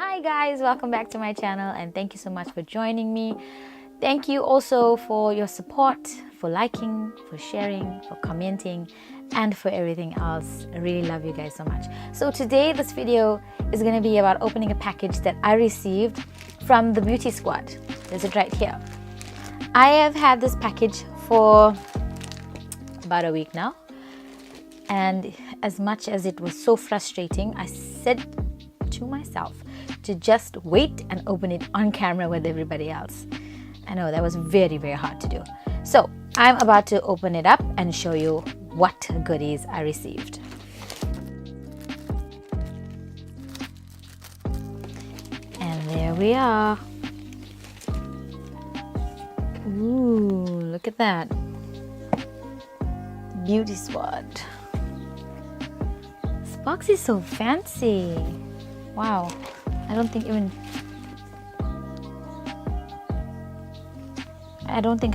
Hi guys, welcome back to my channel and thank you so much for joining me. Thank you also for your support, for liking, for sharing, for commenting, and for everything else. I really love you guys so much. So today this video is going to be about opening a package that I received from the Beauty Squad. There's it right here. I have had this package for about a week now, and as much as it was so frustrating, I said to myself to just wait and open it on camera with everybody else. I know that was very hard to do. So I'm about to open it up and show you what goodies I received. And there we are. Ooh, look at that. Beauty Squad. This box is so fancy. Wow. I don't think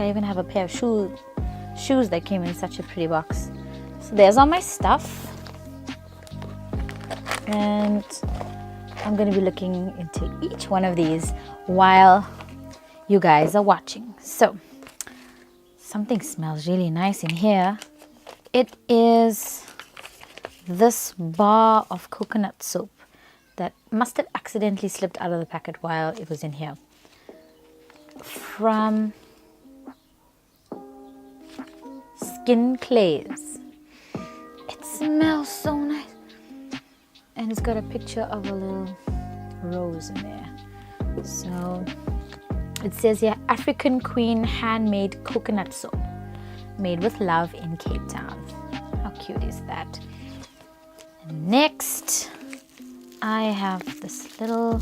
I even have a pair of shoes that came in such a pretty box. So there's all my stuff, and I'm going to be looking into each one of these while you guys are watching. So something smells really nice in here. It is this bar of coconut soap that must have accidentally slipped out of the packet while it was in here. From Skin Clays. It smells so nice. And it's got a picture of a little rose in there. So it says here, African Queen handmade coconut soap, made with love in Cape Town. How cute is that? And next, I have this little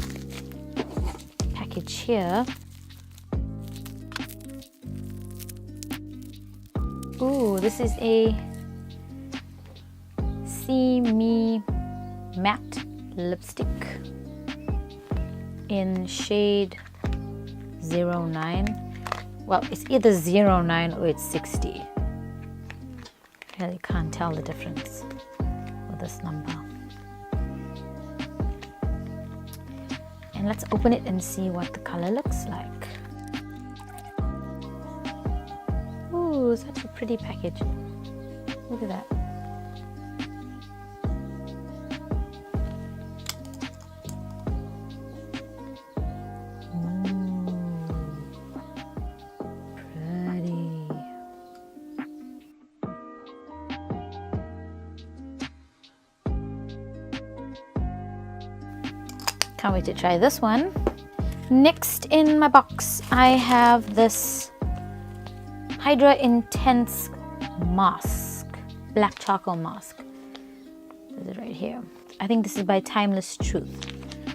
package here. Ooh, this is a CEEMEE Matte Lipstick in shade 09. Well, it's either 09 or it's 60. I really can't tell the difference with this number. And let's open it and see what the color looks like. Ooh, such a pretty package. Look at that. Pretty. Can't wait to try this one. Next in my box, I have this Hydra-Intense mask, black charcoal mask. This is right here. I think this is by Timeless Truth.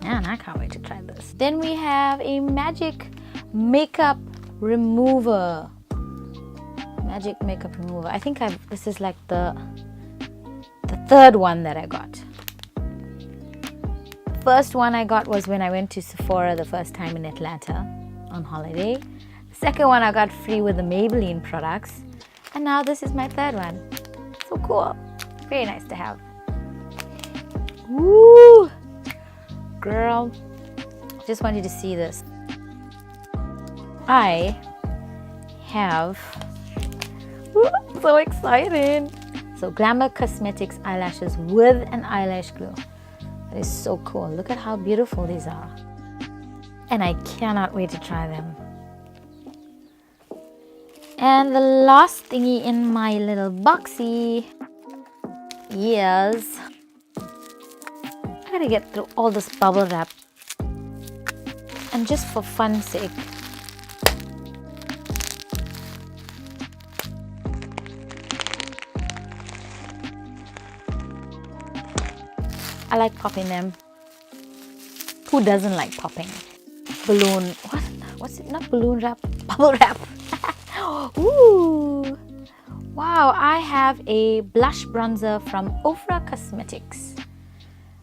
Man, I can't wait to try this. Then we have a magic makeup remover. Magic makeup remover. I think this is like the third one that I got. First one I got was when I went to Sephora the first time in Atlanta on holiday. Second one I got free with the Maybelline products. And now this is my third one. So cool. Very nice to have. Woo! Girl, just want you to see this. I have, so excited. So GLAMORE Cosmetics Eyelashes with an eyelash glue. That is so cool. Look at how beautiful these are. And I cannot wait to try them. And the last thingy in my little boxy is, I gotta get through all this bubble wrap. And just for fun's sake, I like popping them. Who doesn't like popping? Balloon, what's it? Not balloon wrap, bubble wrap. Ooh! Wow, I have a blush bronzer from OFRA Cosmetics.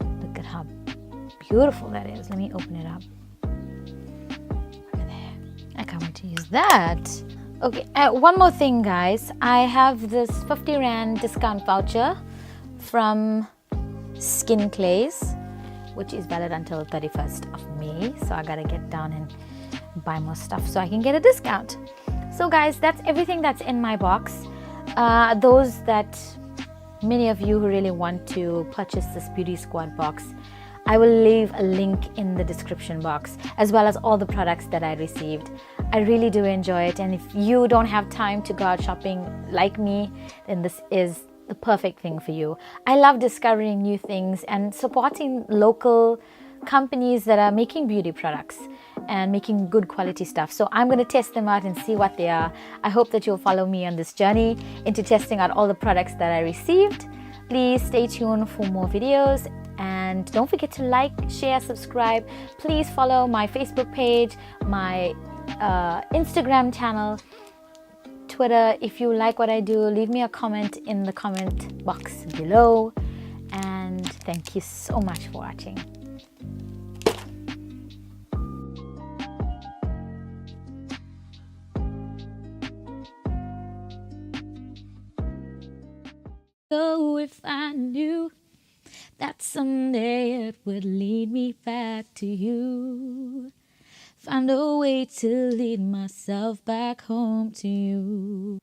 Look at how beautiful that is. Let me open it up. Look at that. I can't wait to use that. Okay, one more thing, guys. I have this 50 Rand discount voucher from Skin Clays. which is valid until 31st of May. So I gotta get down and buy more stuff so I can get a discount. So guys, that's everything that's in my box. Those that many of you who really want to purchase this Beauty Squad box, I will leave a link in the description box, as well as all the products that I received. I really do enjoy it, and if you don't have time to go out shopping like me, then this is the perfect thing for you. I love discovering new things and supporting local companies that are making beauty products and making good quality stuff. So I'm going to test them out and see what they are. I hope that you'll follow me on this journey into testing out all the products that I received. Please stay tuned for more videos, and don't forget to like, share, subscribe. Please follow my Facebook page, my Instagram channel, Twitter. If you like what I do, leave me a comment in the comment box below, and thank you so much for watching. So if I knew that someday it would lead me back to you, find a way to lead myself back home to you.